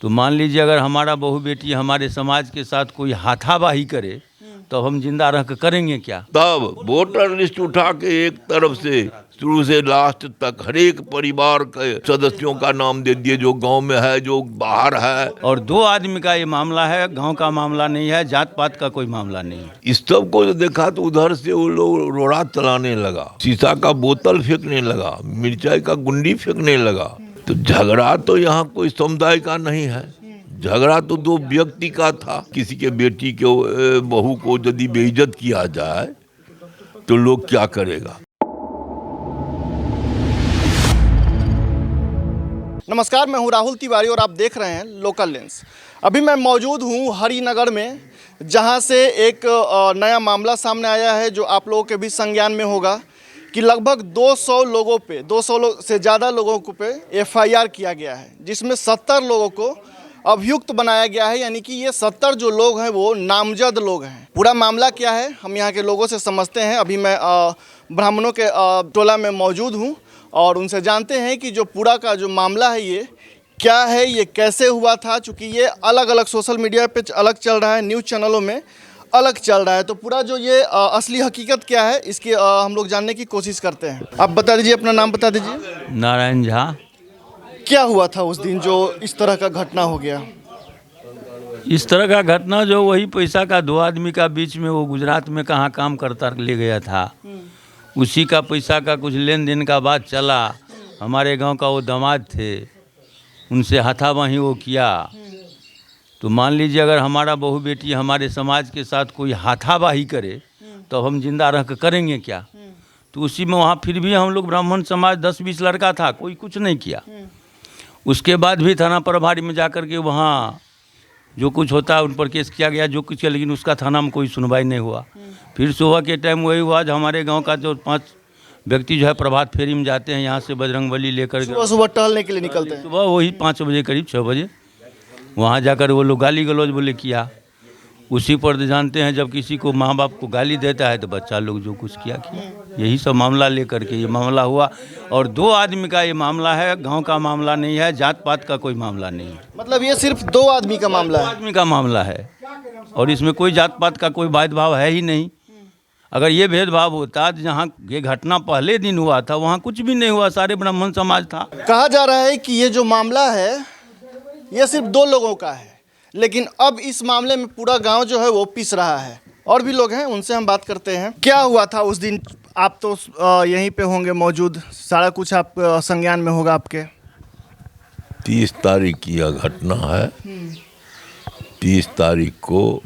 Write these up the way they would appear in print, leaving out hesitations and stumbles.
तो मान लीजिए अगर हमारा बहू बेटी हमारे समाज के साथ कोई हाथापाई करे तो हम जिंदा रह कर करेंगे क्या? तब वोटर लिस्ट उठा के एक तरफ से शुरू से लास्ट तक हर एक परिवार के सदस्यों का नाम दे दिए, जो गांव में है, जो बाहर है। और 2 आदमी का ये मामला है, गांव का मामला नहीं है, जात पात का कोई मामला नहीं है। इस सब को देखा तो उधर से वो लोग रोड़ा चलाने लगा, शीशा का बोतल फेंकने लगा, मिर्चाई का गुंडी फेंकने लगा। तो झगड़ा तो यहाँ कोई समुदाय का नहीं है, झगड़ा तो 2 व्यक्ति का था। किसी के बेटी के बहू को यदि बेइज्जत किया जाए तो लोग क्या करेगा। नमस्कार, मैं हूं राहुल तिवारी और आप देख रहे हैं लोकल लेंस। अभी मैं मौजूद हूं हरिनगर में, जहां से एक नया मामला सामने आया है जो आप लोगों के भी संज्ञान में होगा कि लगभग 200 लोगों पे 200 से ज़्यादा लोगों को पे एफआईआर किया गया है, जिसमें 70 लोगों को अभियुक्त बनाया गया है। यानी कि ये 70 जो लोग हैं वो नामजद लोग हैं। पूरा मामला क्या है हम यहाँ के लोगों से समझते हैं। अभी मैं ब्राह्मणों के टोला में मौजूद हूँ और उनसे जानते हैं कि जो पूरा का जो मामला है ये क्या है, ये कैसे हुआ था। चूँकि ये अलग अलग सोशल मीडिया पे अलग चल रहा है, न्यूज़ चैनलों में अलग चल रहा है, तो पूरा जो ये असली हकीकत क्या है इसकी हम लोग जानने की कोशिश करते हैं। आप बता दीजिए, अपना नाम बता दीजिए। नारायण झा। क्या हुआ था उस दिन जो इस तरह का घटना हो गया? इस तरह का घटना जो वही पैसा का 2 आदमी का बीच में, वो गुजरात में कहाँ काम करता ले गया था, उसी का पैसा का कुछ लेन देन का बात चला। हमारे गांव का वो दामाद थे, उनसे हाथापाई वो किया। तो मान लीजिए अगर हमारा बहू बेटी हमारे समाज के साथ कोई हाथापाई करे तो हम जिंदा रह कर करेंगे क्या? तो उसी में वहाँ फिर भी हम लोग ब्राह्मण समाज 10-20 लड़का था, कोई कुछ नहीं किया। उसके बाद भी थाना प्रभारी में जा कर के वहाँ जो कुछ होता है उन पर केस किया गया, जो कुछ किया, लेकिन उसका थाना में कोई सुनवाई नहीं हुआ। फिर सुबह के टाइम वही हुआ, जो हमारे गांव का जो 5 व्यक्ति जो है प्रभात फेरी में जाते हैं, यहाँ से बजरंगबली लेकर के सुबह टहलने के लिए निकलते हैं। सुबह वही 5 बजे करीब 6 बजे वहाँ जाकर वो लोग गाली गलौज बोले किया। उसी पर जानते हैं जब किसी को माँ बाप को गाली देता है तो बच्चा लोग जो कुछ किया। यही सब मामला लेकर के ये मामला हुआ। और 2 आदमी का ये मामला है, गांव का मामला नहीं है, जात पात का कोई मामला नहीं है। मतलब ये सिर्फ 2 आदमी का मामला है? 2 आदमी का मामला है और इसमें कोई जात पात का कोई भेदभाव है ही नहीं। अगर ये भेदभाव होता, जहाँ ये घटना पहले दिन हुआ था वहाँ कुछ भी नहीं हुआ, सारे ब्राह्मण समाज था। कहा जा रहा है कि ये जो मामला है ये सिर्फ 2 लोगों का है, लेकिन अब इस मामले में पूरा गांव जो है वो पिस रहा है। और भी लोग हैं, उनसे हम बात करते हैं। क्या हुआ था उस दिन? आप तो यहीं पे होंगे मौजूद, सारा कुछ आप संज्ञान में होगा आपके। 30 तारीख की यह घटना है। 30 तारीख को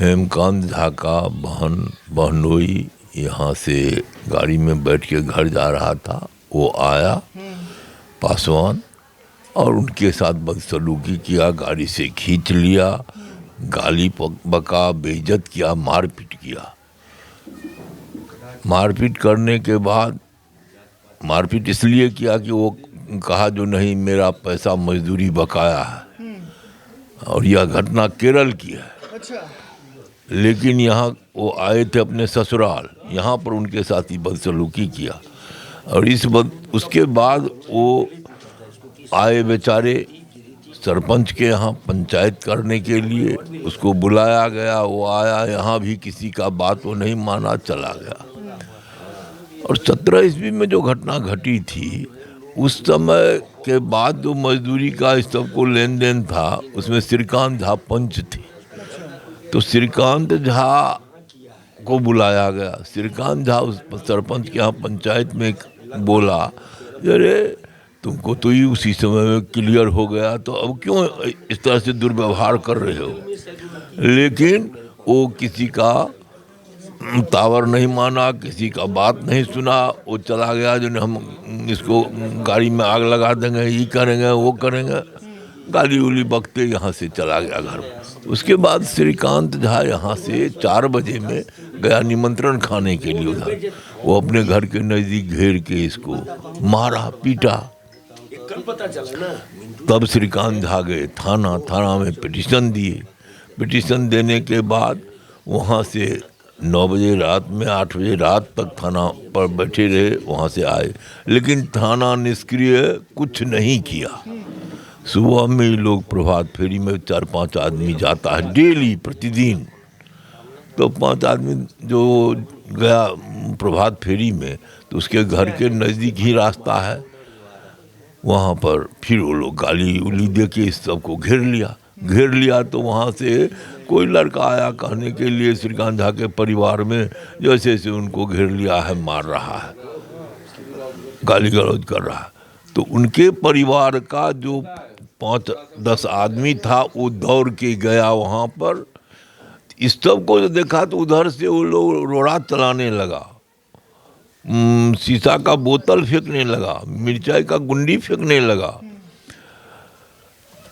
हेमकांत झा का बहनोई यहाँ से गाड़ी में बैठ के घर जा रहा था। वो आया पासवान और उनके साथ बदसलूकी किया, गाड़ी से खींच लिया, गाली बका, बेइज्जत किया, मारपीट किया। मारपीट करने के बाद, मारपीट इसलिए किया कि वो कहा जो नहीं मेरा पैसा मजदूरी बकाया है। और यह घटना केरल की है। अच्छा। लेकिन यहाँ वो आए थे अपने ससुराल, यहाँ पर उनके साथ ही बदसलूकी किया। और उसके बाद वो आए बेचारे सरपंच के यहाँ पंचायत करने के लिए, उसको बुलाया गया, वो आया, यहाँ भी किसी का बात वो नहीं माना, चला गया। और 17 ईस्वी में जो घटना घटी थी, उस समय के बाद जो मजदूरी का इस सबको लेन देन था, उसमें श्रीकांत झा पंच थे। तो श्रीकांत झा को बुलाया गया। श्रीकांत झा उस सरपंच के यहाँ पंचायत में बोला, अरे तुमको तो ही उसी समय में क्लियर हो गया, तो अब क्यों इस तरह से दुर्व्यवहार कर रहे हो? लेकिन वो किसी का तावर नहीं माना, किसी का बात नहीं सुना, वो चला गया। जो हम इसको गाड़ी में आग लगा देंगे, ये करेंगे, वो करेंगे, गाली उली बकते यहाँ से चला गया घर में। उसके बाद श्रीकांत झा यहाँ से 4 बजे में गया निमंत्रण खाने के लिए उधर। वो अपने घर के नज़दीक घेर के इसको मारा पीटा। तब श्रीकांत झा गए थाना में पिटीशन दिए। पिटीशन देने के बाद वहाँ से 9 बजे रात में 8 बजे रात तक थाना पर बैठे रहे। वहाँ से आए, लेकिन थाना निष्क्रिय, कुछ नहीं किया। सुबह में ही लोग प्रभात फेरी में 4-5 आदमी जाता है डेली प्रतिदिन। तो 5 आदमी जो गया प्रभात फेरी में तो उसके घर के नज़दीक ही रास्ता है, वहाँ पर फिर वो लोग गाली उली दे के इस सबको घेर लिया। तो वहाँ से कोई लड़का आया कहने के लिए श्रीकांत झा के परिवार में, जैसे जैसे उनको घेर लिया है, मार रहा है, गाली गलौज कर रहा है। तो उनके परिवार का जो 5-10 आदमी था वो दौड़ के गया वहाँ पर। इस सब को देखा तो उधर से वो लोग रोड़ा चलाने लगा, शीशा का बोतल फेंकने लगा, मिर्चाई का गुंडी फेंकने लगा।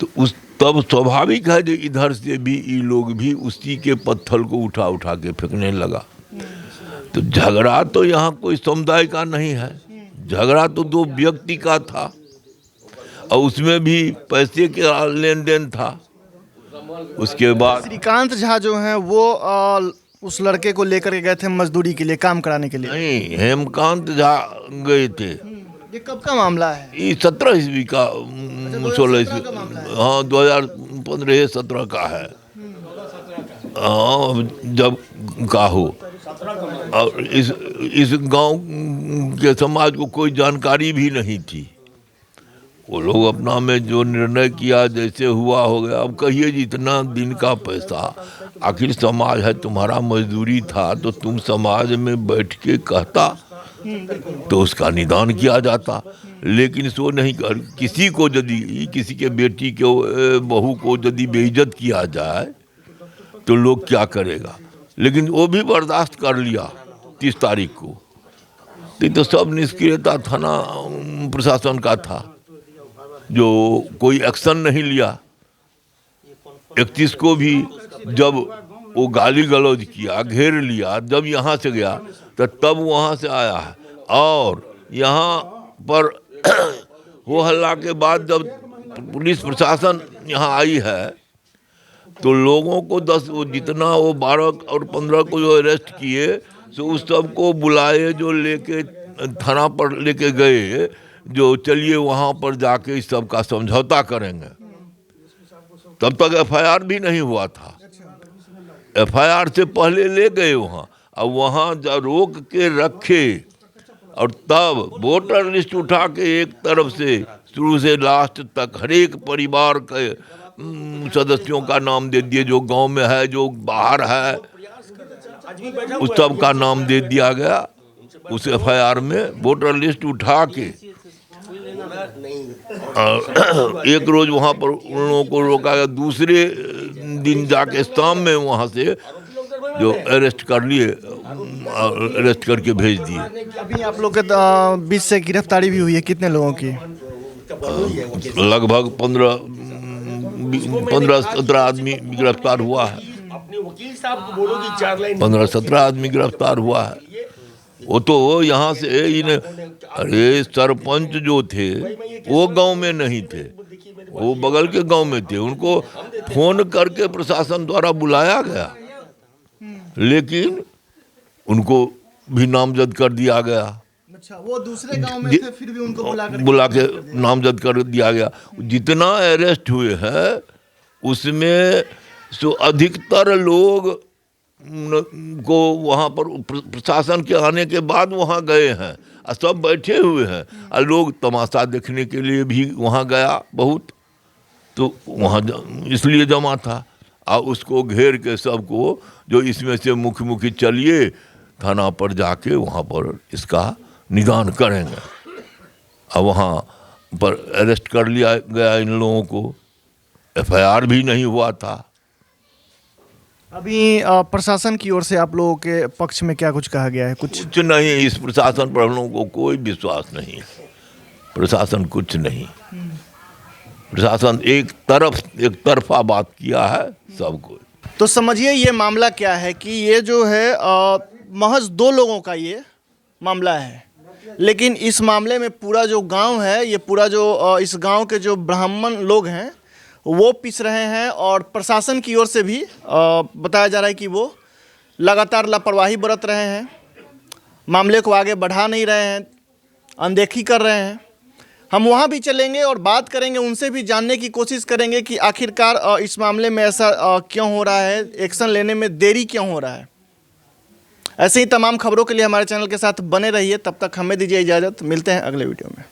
तो उस तब स्वाभाविक है जो इधर से भी ये लोग भी उसी के पत्थर को उठा के फेंकने लगा। तो झगड़ा तो यहाँ कोई समुदाय का नहीं है, झगड़ा तो 2 व्यक्ति का था और उसमें भी पैसे का लेन देन था। उसके बाद श्रीकांत झा जो हैं वो उस लड़के को लेकर के गए थे मजदूरी के लिए, काम कराने के लिए? नहीं, हेमकांत झा गए थे। ये कब का मामला है? ये 17 ईस्वी का, 16 ईस्वी, हाँ 2015-17 का है। हाँ, जब का हो। और इस गांव के समाज को कोई जानकारी भी नहीं थी। वो लोग अपना में जो निर्णय किया जैसे हुआ हो गया। अब कहिए जितना दिन का पैसा, आखिर समाज है तुम्हारा, मजदूरी था तो तुम समाज में बैठ के कहता तो उसका निदान किया जाता। लेकिन सो नहीं कर, किसी को यदि किसी के बेटी को बहू को यदि बेइज्जत किया जाए तो लोग क्या करेगा। लेकिन वो भी बर्दाश्त कर लिया 30 तारीख को। तो सब निष्क्रियता थाना प्रशासन का था, जो कोई एक्शन नहीं लिया। 31 को भी जब वो गाली गलौज किया, घेर लिया, जब यहाँ से गया तो तब वहाँ से आया है। और यहाँ पर हो हल्ला के बाद जब पुलिस प्रशासन यहाँ आई है तो लोगों को 10 जितना वो 12 और 15 को जो अरेस्ट किए तो उस सब को बुलाए, जो लेके थाना पर लेके गए, जो चलिए वहाँ पर जाके इस सब का समझौता करेंगे। तब तक एफआईआर भी नहीं हुआ था। एफआईआर से पहले ले गए वहाँ, अब वहाँ जब रोक के रखे और तब वोटर लिस्ट उठा के एक तरफ से शुरू से लास्ट तक हर एक परिवार के सदस्यों का नाम दे दिए, जो गांव में है, जो बाहर है, उस सब का नाम दे दिया गया उस एफआईआर में। वोटर लिस्ट उठा के एक रोज वहाँ पर उन लोगों को रोका गया, दूसरे दिन जाके शाम में वहाँ से जो अरेस्ट कर लिए, अरेस्ट करके भेज दिए। अभी आप लोग के बीच से गिरफ्तारी भी हुई है, कितने लोगों की? लगभग 15-17 आदमी गिरफ्तार हुआ है। 15-17 आदमी गिरफ्तार हुआ है। वो तो यहाँ से अरे सरपंच जो थे वो गांव में नहीं थे, वो बगल के गांव में थे। उनको फोन करके प्रशासन द्वारा बुलाया गया, लेकिन उनको भी नामजद कर दिया गया। अच्छा, वो दूसरे गांव में थे, फिर भी उनको बुला के नामजद कर दिया गया। जितना अरेस्ट हुए हैं उसमें सो अधिकतर लोग को वहाँ पर प्रशासन के आने के बाद वहाँ गए हैं और सब बैठे हुए हैं और लोग तमाशा देखने के लिए भी वहाँ गया बहुत, तो वहाँ इसलिए जमा था। और उसको घेर के सबको, जो इसमें से मुख्य चलिए थाना पर जाके वहाँ पर इसका निदान करेंगे। और वहाँ पर अरेस्ट कर लिया गया इन लोगों को। एफआईआर भी नहीं हुआ था। अभी प्रशासन की ओर से आप लोगों के पक्ष में क्या कुछ कहा गया है? कुछ नहीं, इस प्रशासन पर हम लोगों को कोई विश्वास नहीं है। प्रशासन कुछ नहीं, प्रशासन एक तरफा बात किया है सबको। तो समझिए ये मामला क्या है कि ये जो है महज 2 लोगों का ये मामला है, लेकिन इस मामले में पूरा जो गांव है, ये पूरा जो इस गांव के जो ब्राह्मण लोग हैं वो पिस रहे हैं। और प्रशासन की ओर से भी बताया जा रहा है कि वो लगातार लापरवाही बरत रहे हैं, मामले को आगे बढ़ा नहीं रहे हैं, अनदेखी कर रहे हैं। हम वहाँ भी चलेंगे और बात करेंगे, उनसे भी जानने की कोशिश करेंगे कि आखिरकार इस मामले में ऐसा क्यों हो रहा है, एक्शन लेने में देरी क्यों हो रहा है। ऐसे ही तमाम खबरों के लिए हमारे चैनल के साथ बने रहिए। तब तक हमें दीजिए इजाज़त, मिलते हैं अगले वीडियो में।